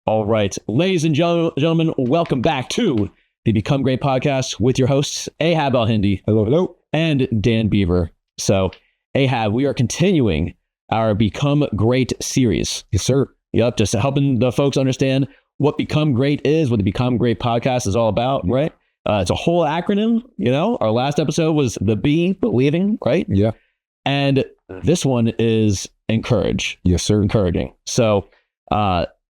All right. Ladies and gentlemen, welcome back to the Become Great podcast with your hosts, Ahab Hello. and Dan Beaver. So, Ahab, we are continuing our Become Great series. Yes, sir. Yep, just helping the folks understand what Become Great is, what the Become Great podcast is all about, right? It's a whole acronym, you know. Our last episode was the B, believing, right? Yeah. And this one is encourage. Yes, sir. Encouraging. So,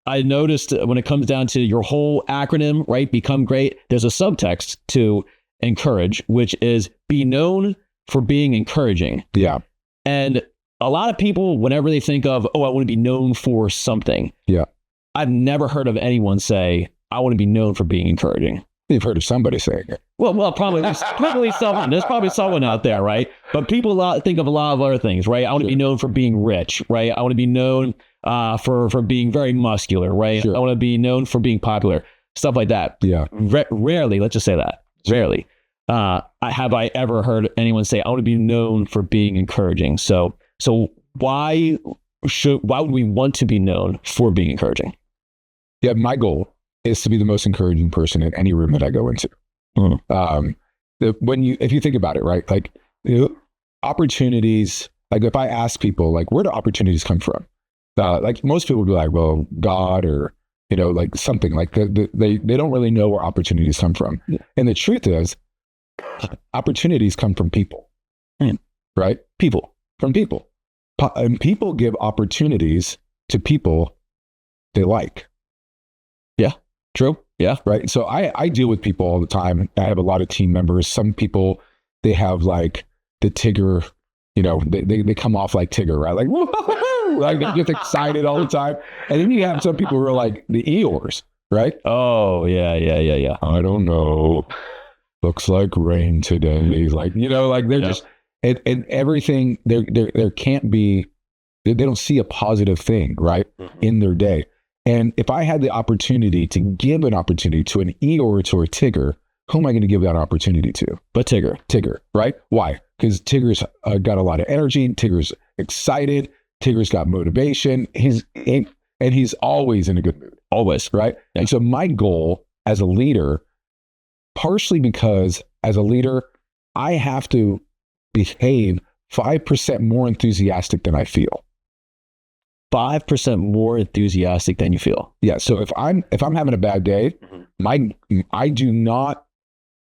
I noticed when it comes down to your whole acronym, right? Become Great, there's a subtext to encourage, which is be known for being encouraging. Yeah. And a lot of people, whenever they think of, oh, I want to be known for something. Yeah. I've never heard of anyone say, I want to be known for being encouraging. You've heard of somebody saying it. Well, probably someone. There's probably someone out there, right? But people think of a lot of other things, right? I want to be known for being rich, right? I want to be known for being very muscular, right? Sure. I want to be known for being popular, stuff like that. Yeah. Rarely, let's just say that. Rarely have I ever heard anyone say, I want to be known for being encouraging. So why would we want to be known for being encouraging? Yeah, my goal is to be the most encouraging person in any room that I go into. If you think about it, right? Like, opportunities, like if I ask people, like, where do opportunities come from? Like most people would be like, well, God, or, like something like that. They don't really know where opportunities come from. Yeah. And the truth is, opportunities come from people, right? From people. And people give opportunities to people they like. Yeah, true. Yeah. Right. So I deal with people all the time. I have a lot of team members. Some people, they have like the Tigger, they come off like Tigger, right? Like, woo-hoo-hoo! Like they get excited all the time. And then you have some people who are like the Eeyores, right? Oh, yeah. I don't know. Looks like rain today. Like, like they're just, and everything, there can't be, they don't see a positive thing, right? Mm-hmm. In their day. And if I had the opportunity to give an opportunity to an Eeyore or to a Tigger, who am I going to give that opportunity to? But Tigger, right? Why? Because Tigger's got a lot of energy. Tigger's excited. Tigger's got motivation. He's always in a good mood. Always. Right? Yeah. And so my goal as a leader, partially because as a leader, I have to behave 5% more enthusiastic than I feel. 5% more enthusiastic than you feel. Yeah. So if I'm having a bad day, I do not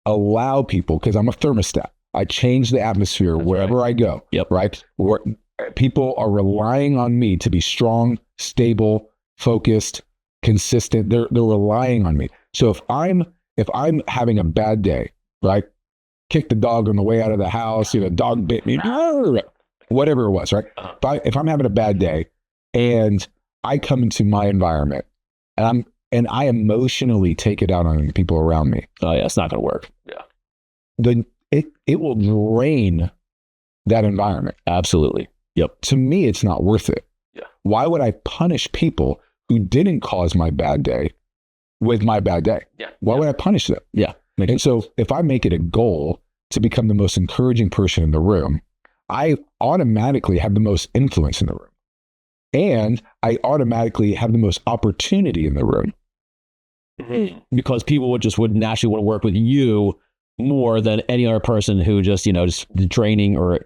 allow people, because I'm a thermostat. I change the atmosphere wherever I go. Yep. Right. Where people are relying on me to be strong, stable, focused, consistent. They're relying on me. So if I'm having a bad day, right? Kick the dog on the way out of the house. Dog bit me. Whatever it was, right? If I'm having a bad day, and I come into my environment and I emotionally take it out on people around me. Oh yeah, it's not going to work. Yeah. Then it will drain that environment. Absolutely. Yep. To me, it's not worth it. Yeah. Why would I punish people who didn't cause my bad day with my bad day? Yeah. Why would I punish them? Yeah. And so if I make it a goal to become the most encouraging person in the room, I automatically have the most influence in the room. And I automatically have the most opportunity in the room. Because people would naturally want to work with you more than any other person who just draining or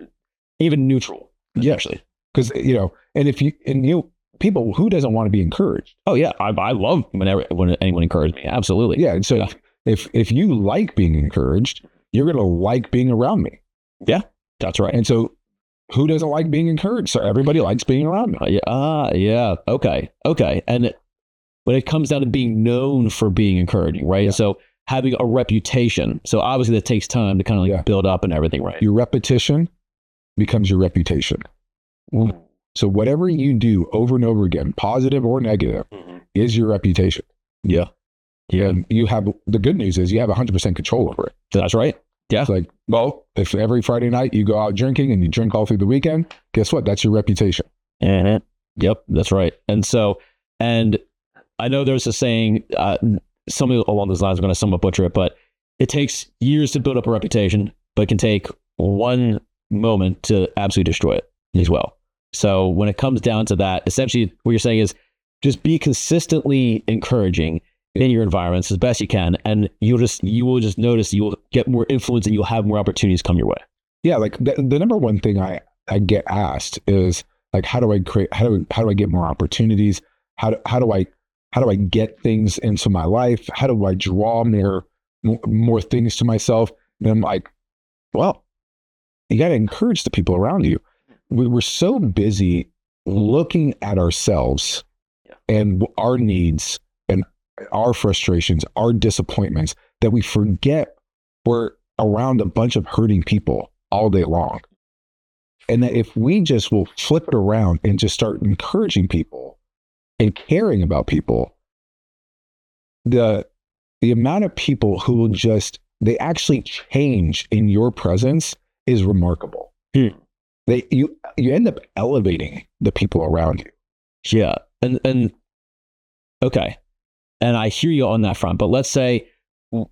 even neutral. Yeah. Actually. Because, and people, who doesn't want to be encouraged? Oh yeah. I love when anyone encourages me. Absolutely. Yeah. And so if you like being encouraged, you're going to like being around me. Yeah, that's right. And so, who doesn't like being encouraged? So everybody likes being around me. Yeah. Okay. And when it comes down to being known for being encouraging, right? Yeah. So having a reputation. So obviously that takes time to kind of build up and everything, right? Your repetition becomes your reputation. Mm. So whatever you do over and over again, positive or negative, is your reputation. Yeah. And the good news is you have 100% control over it. That's right. Yeah. It's like, well, if every Friday night you go out drinking and you drink all through the weekend, guess what? That's your reputation. Mm-hmm. Yep, that's right. And I know there's a saying, something along those lines, I'm going to somewhat butcher it, but it takes years to build up a reputation, but it can take one moment to absolutely destroy it as well. So when it comes down to that, essentially what you're saying is just be consistently encouraging in your environments as best you can, and you will just notice you will get more influence and you'll have more opportunities come your way. Yeah, like the number one thing I get asked is like, how do I get more opportunities? How do I get things into my life? How do I draw more things to myself? And I'm like, well, you got to encourage the people around you. We're so busy looking at ourselves and our needs and our frustrations, our disappointments, that we forget we're around a bunch of hurting people all day long. And that if we just will flip it around and just start encouraging people and caring about people, the amount of people who will they actually change in your presence is remarkable. You end up elevating the people around you. Yeah. And okay. And I hear you on that front, but let's say look,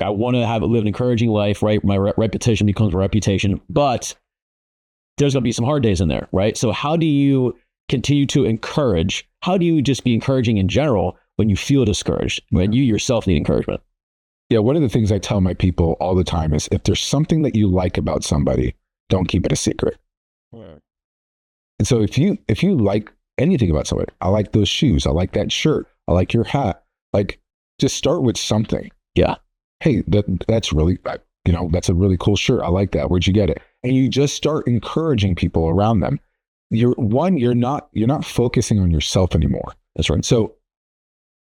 I want to live an encouraging life, right? My reputation becomes a reputation, but there's going to be some hard days in there, right? So how do you continue to encourage? How do you just be encouraging in general when you feel discouraged, when you yourself need encouragement? Yeah, one of the things I tell my people all the time is, if there's something that you like about somebody, don't keep it a secret. Right. And so if you like anything about somebody, I like those shoes, I like that shirt, I like your hat, like, just start with something. Yeah. Hey, that's really, that's a really cool shirt. I like that. Where'd you get it? And you just start encouraging people around them. You're not focusing on yourself anymore. That's right. So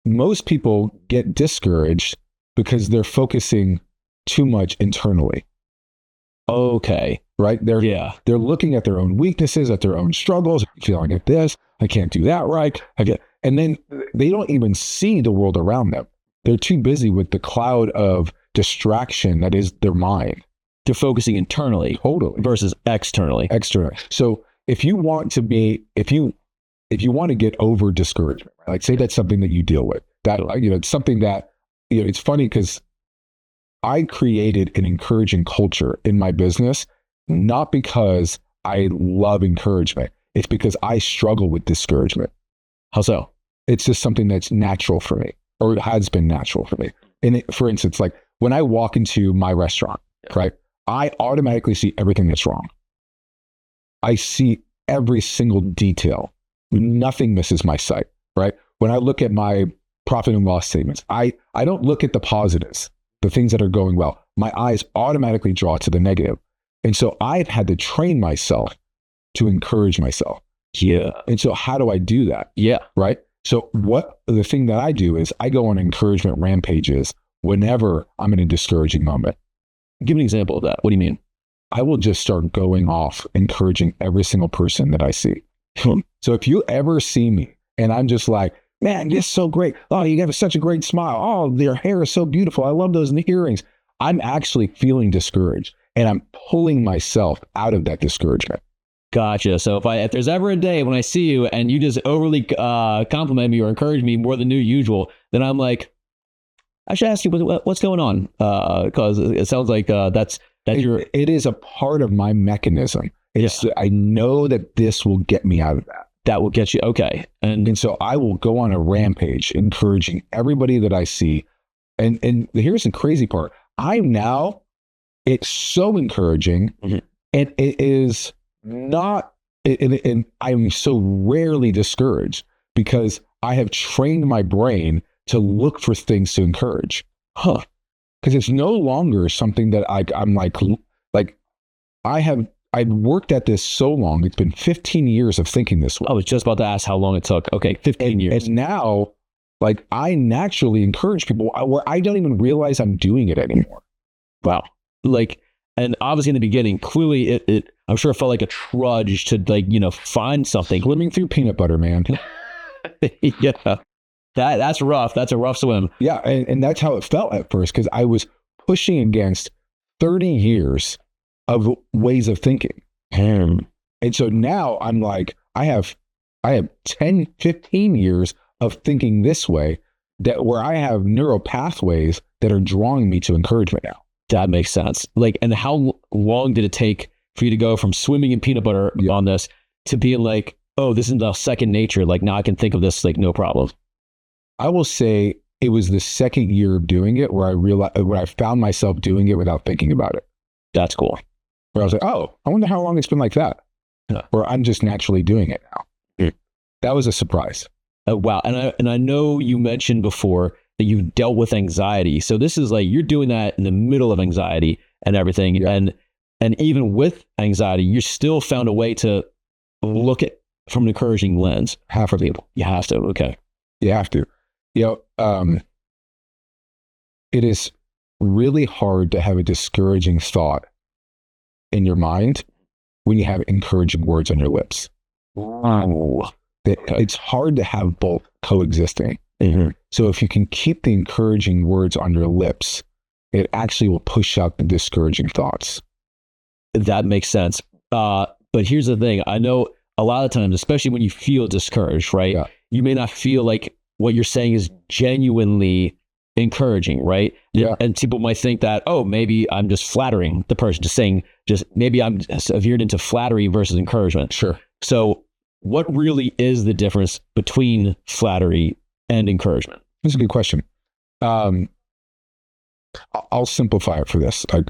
most people get discouraged because they're focusing too much internally. Okay. Right? They're looking at their own weaknesses, at their own struggles. I feel like I get this, I can't do that right. And then they don't even see the world around them. They're too busy with the cloud of distraction that is their mind. They're focusing internally, totally, versus externally. So if you want to get over discouragement, like, say that's something that you deal with, that, it's something that, it's funny because I created an encouraging culture in my business, not because I love encouragement. It's because I struggle with discouragement. How so? It's just something that's natural for me, or it has been natural for me. And for instance, like when I walk into my restaurant, right, I automatically see everything that's wrong. I see every single detail. Nothing misses my sight, right? When I look at my profit and loss statements, I don't look at the positives, the things that are going well. My eyes automatically draw to the negative. And so I've had to train myself to encourage myself. Yeah. And so how do I do that? Yeah. Right. So the thing that I do is I go on encouragement rampages whenever I'm in a discouraging moment. Give me an example of that. What do you mean? I will just start going off encouraging every single person that I see. So if you ever see me and I'm just like, man, this is so great. Oh, you have such a great smile. Oh, your hair is so beautiful. I love those earrings. I'm actually feeling discouraged, and I'm pulling myself out of that discouragement. Gotcha. So if there's ever a day when I see you and you just overly compliment me or encourage me more than usual, then I'm like, I should ask you what's going on, because it sounds like it is a part of my mechanism. I know that this will get me out of that. That will get you. Okay. And so I will go on a rampage encouraging everybody that I see. And here's the crazy part. It's so encouraging, mm-hmm. and it is not, and I'm so rarely discouraged because I have trained my brain to look for things to encourage. Because it's no longer something that I'm like I've worked at this so long. It's been 15 years of thinking this way. I was just about to ask how long it took. Okay, 15 years. And now, like, I naturally encourage people where I don't even realize I'm doing it anymore. Wow. Like, and obviously in the beginning, clearly I'm sure it felt like a trudge to find something. Swimming through peanut butter, man. Yeah. That's rough. That's a rough swim. Yeah. And that's how it felt at first, because I was pushing against 30 years of ways of thinking. And so now I'm like, I have 10, 15 years of thinking this way, where I have neural pathways that are drawing me to encouragement now. That makes sense. Like, and how long did it take for you to go from swimming in peanut butter on this to being like, oh, this is the second nature. Like now I can think of this like no problem. I will say it was the second year of doing it where I found myself doing it without thinking about it. That's cool. Where I was like, oh, I wonder how long it's been like that. Yeah. Or I'm just naturally doing it now. That was a surprise. Wow. And I know you mentioned before that you've dealt with anxiety. So this is like, you're doing that in the middle of anxiety and everything. Yeah. And even with anxiety, you still found a way to look at from an encouraging lens. Half of people. You have to. Okay. You have to. It is really hard to have a discouraging thought in your mind when you have encouraging words on your lips. Wow. It's hard to have both coexisting. Mm-hmm. So if you can keep the encouraging words on your lips, it actually will push out the discouraging thoughts. That makes sense. But here's the thing. I know a lot of times, especially when you feel discouraged, right? Yeah. You may not feel like what you're saying is genuinely encouraging, right? Yeah. And people might think that, oh, maybe I'm just flattering the person, maybe I'm veered into flattery versus encouragement. Sure. So what really is the difference between flattery and encouragement? That's a good question. I'll simplify it for this. Like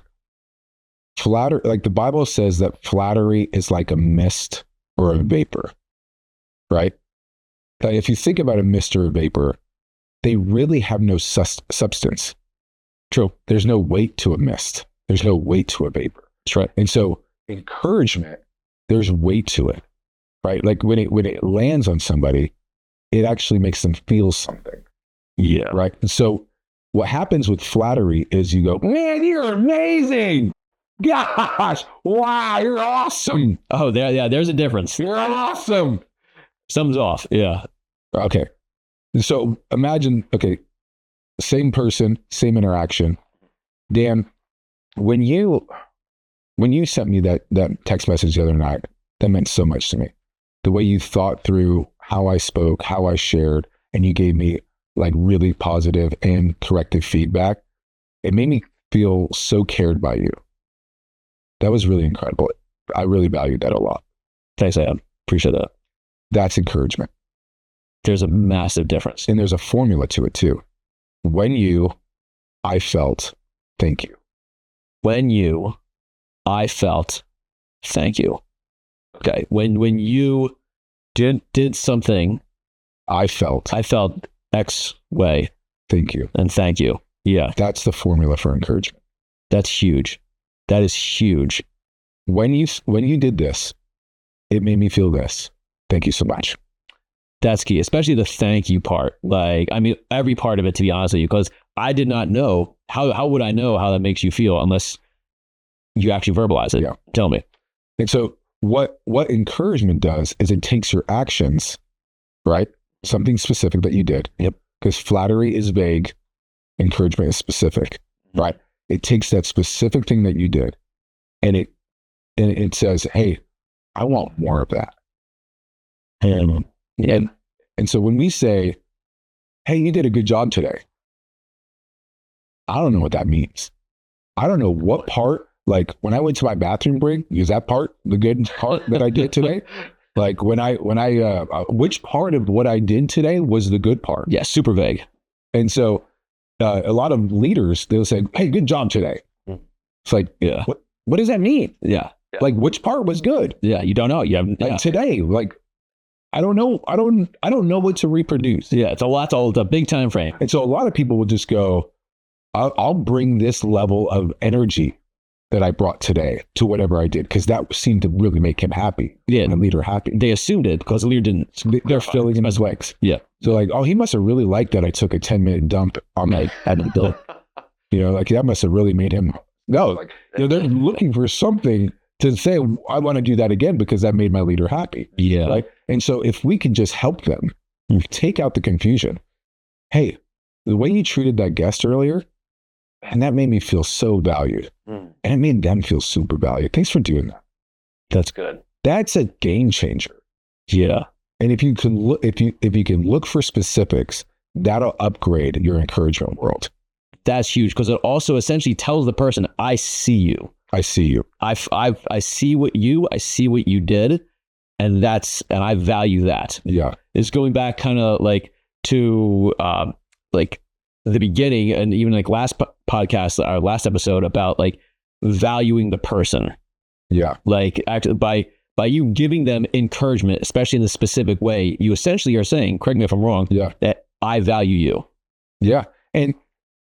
the Bible says that flattery is like a mist or a vapor, right? Like if you think about a mist or a vapor, they really have no substance. True. There's no weight to a mist. There's no weight to a vapor. That's right. And so encouragement, there's weight to it, right? Like when it lands on somebody, it actually makes them feel something. Yeah. Right. And so what happens with flattery is you go, man, you're amazing. Gosh, wow, you're awesome. Oh, there's a difference. You're awesome. Something's off. Yeah. Okay. So imagine, same person, same interaction. Dan, when you sent me that text message the other night, that meant so much to me. The way you thought through how I spoke, how I shared, and you gave me like really positive and corrective feedback. It made me feel so cared by you. That was really incredible. I really valued that a lot. Thanks, Ahab. Appreciate that. That's encouragement. There's a massive difference. And there's a formula to it too. I felt, thank you. I felt, thank you. Okay. When you did something, I felt X way. Thank you. And thank you. Yeah. That's the formula for encouragement. That's huge. That is huge. When you did this, it made me feel this. Thank you so much. That's key, especially the thank you part. Like, I mean, every part of it, to be honest with you, because I did not know, how would I know how that makes you feel unless you actually verbalize it? Yeah. Tell me. And so what encouragement does is it takes your actions, right? Something specific that you did. Yep. Because flattery is vague, encouragement is specific, right? It takes that specific thing that you did and it says, hey, I want more of that. And so when we say, hey, you did a good job today, I don't know what that means. I don't know what part, like when I went to my bathroom break, is that part the good part that I did today? Like when I which part of what I did today was the good part? Yeah, super vague. And so a lot of leaders, they'll say, hey, good job today. It's like, Yeah. What does that mean? Yeah. Like which part was good? Yeah. You don't know. You haven't. Like Yeah. today, like I don't know. I don't know what to reproduce. Yeah. It's a big time frame. And so a lot of people will just go, I'll bring this level of energy that I brought today to whatever I did, because that seemed to really make him happy. Yeah. And the leader happy. They assumed it because the leader didn't. They're filling in his legs. Yeah. So like, oh, he must have really liked that I took a 10-minute dump on my bill. Like that must have really made him. No, like they're looking for something to say, I want to do that again because that made my leader happy. Yeah. Right. And so if we can just help them take out the confusion, hey, the way you treated that guest earlier, and that made me feel so valued. And it made them feel super valued. Thanks for doing that. That's good. That's a game changer. Yeah. And if you can look, if you can look for specifics, that'll upgrade your encouragement world. That's huge because it also essentially tells the person, I see you. I see you. I see what you did, And I value that. Yeah. It's going back kind of like to like the beginning, and even like last podcast, our last episode, about like valuing the person. Yeah. Like actually by you giving them encouragement, especially in a specific way, you essentially are saying, correct me if I'm wrong, that I value you. Yeah. And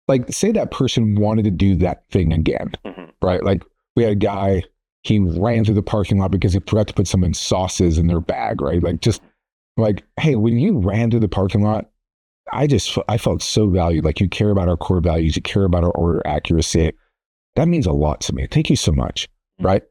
like, say that person wanted to do that thing again, right? Like, we had a guy, he ran through the parking lot because he forgot to put some sauces in their bag, right? Like, just like, hey, when you ran through the parking lot, I felt so valued. Like, you care about our core values, you care about our order accuracy. That means a lot to me. Thank you so much, right?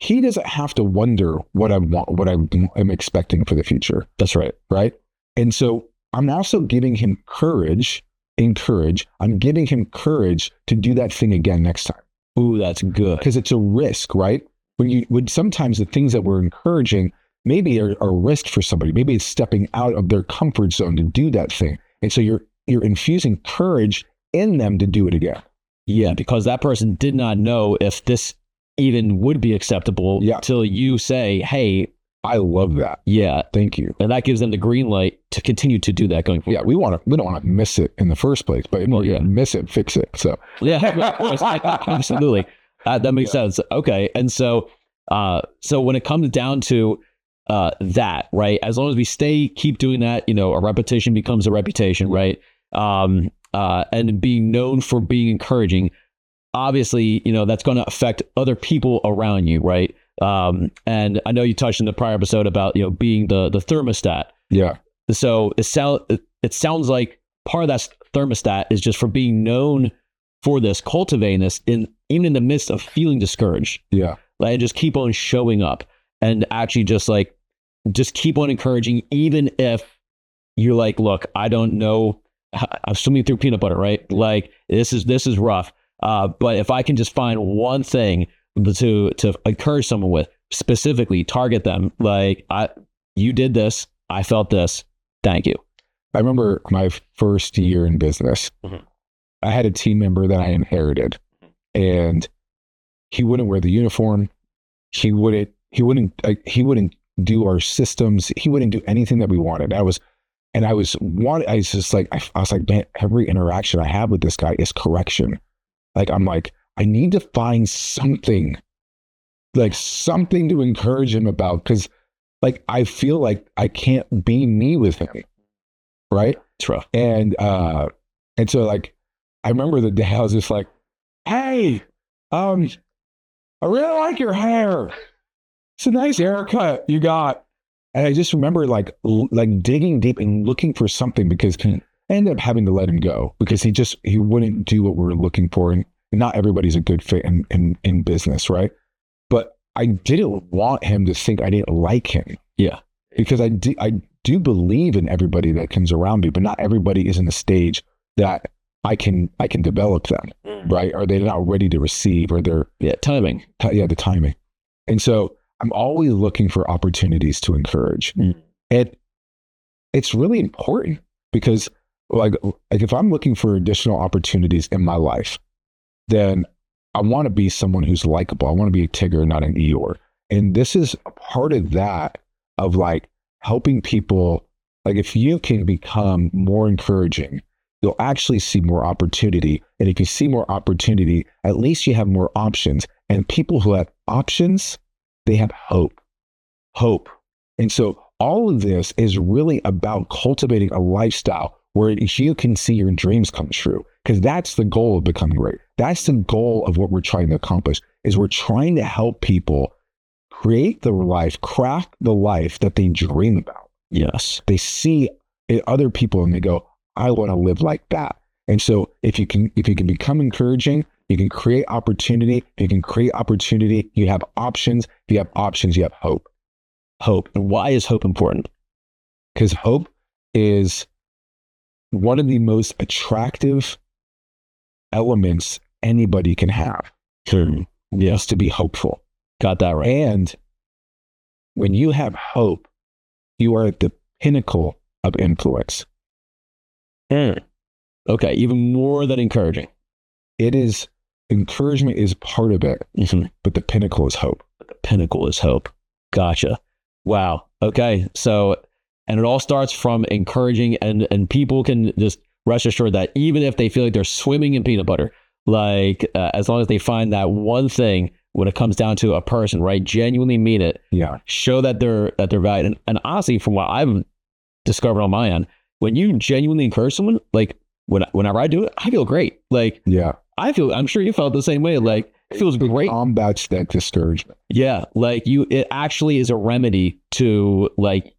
He doesn't have to wonder what I want, what I'm expecting for the future. That's right. Right. And so I'm also giving him I'm giving him courage to do that thing again next time. Ooh, that's good. Because it's a risk, right? When sometimes the things that we're encouraging maybe are a risk for somebody. Maybe it's stepping out of their comfort zone to do that thing. And so you're infusing courage in them to do it again. Yeah, because that person did not know if this even would be acceptable till you say, hey, I love that. Yeah. Thank you. And that gives them the green light to continue to do that going forward. Yeah, we don't want to miss it in the first place, but miss it, fix it. So absolutely. That makes sense. Okay. And so when it comes down to that, right, as long as we keep doing that, a repetition becomes a reputation, right? And being known for being encouraging, obviously, that's going to affect other people around you, right? And I know you touched in the prior episode about, being the thermostat. Yeah. So it sounds like part of that thermostat is just for being known for this, cultivating this even in the midst of feeling discouraged. Yeah. Like, just keep on showing up and actually just keep on encouraging, even if you're like, look, I don't know, I'm swimming through peanut butter, right? Like, this is rough. But if I can just find one thing to encourage someone with, specifically target them, like, you did this, I felt this, thank you. I remember my first year in business. I had a team member that I inherited, and he wouldn't wear the uniform. He wouldn't do our systems. He wouldn't do anything that we wanted. I was just like, I was like, man, every interaction I have with this guy is correction. Like, I'm like, I need to find something to encourage him about, because like, I feel like I can't be me with him. Right. It's rough. And so like, I remember the day I was just like, hey, I really like your hair. It's a nice haircut you got. And I just remember like digging deep and looking for something, because I ended up having to let him go because he wouldn't do what we were looking for. And not everybody's a good fit in business. Right. But I didn't want him to think I didn't like him. Yeah. Because I do believe in everybody that comes around me, but not everybody is in a stage that I can develop them, right? Or they're not ready to receive, or they're timing. The timing. And so I'm always looking for opportunities to encourage. And it's really important, because like if I'm looking for additional opportunities in my life, then I want to be someone who's likable. I want to be a Tigger, not an Eeyore. And this is a part of that, of like helping people. Like, if you can become more encouraging, you'll actually see more opportunity. And if you see more opportunity, at least you have more options. And people who have options, they have hope. And so all of this is really about cultivating a lifestyle where you can see your dreams come true, because that's the goal of becoming great. That's the goal of what we're trying to accomplish, is we're trying to help people create the life, craft the life that they dream about. Yes. They see other people and they go, I want to live like that. And so if you can become encouraging, you can create opportunity. If you can create opportunity, you have options. If you have options, you have hope. Hope. And why is hope important? Because hope is one of the most attractive elements anybody can have. Yes, to be hopeful. Got that right. And when you have hope, you are at the pinnacle of influence. Okay, even more than encouraging. It is, encouragement is part of it, but the pinnacle is hope. The pinnacle is hope. Gotcha. Wow. Okay. So, and it all starts from encouraging, and people can just rest assured that even if they feel like they're swimming in peanut butter, like as long as they find that one thing when it comes down to a person, right? Genuinely mean it. Yeah. Show that they're valued. And honestly, from what I've discovered on my end, when you genuinely encourage someone, like whenever I do it, I feel great. Like, Yeah. I'm sure you felt the same way. Like, it feels great. Combats that discouragement. Yeah. Like it actually is a remedy to, like,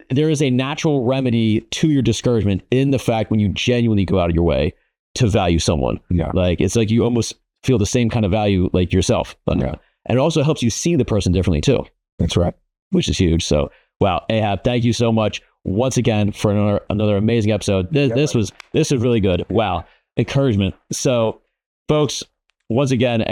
there is a natural remedy to your discouragement in the fact when you genuinely go out of your way to value someone. Yeah. Like, it's like you almost feel the same kind of value like yourself. Yeah. And it also helps you see the person differently too. That's right. Which is huge. So, wow, Ahab, thank you so much once again for another amazing episode. This was really good. Wow. Encouragement. So, folks, once again,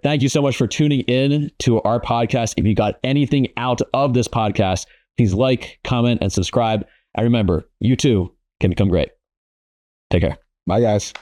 thank you so much for tuning in to our podcast. If you got anything out of this podcast, please like, comment, and subscribe. And remember, you too can become great. Take care. Bye, guys.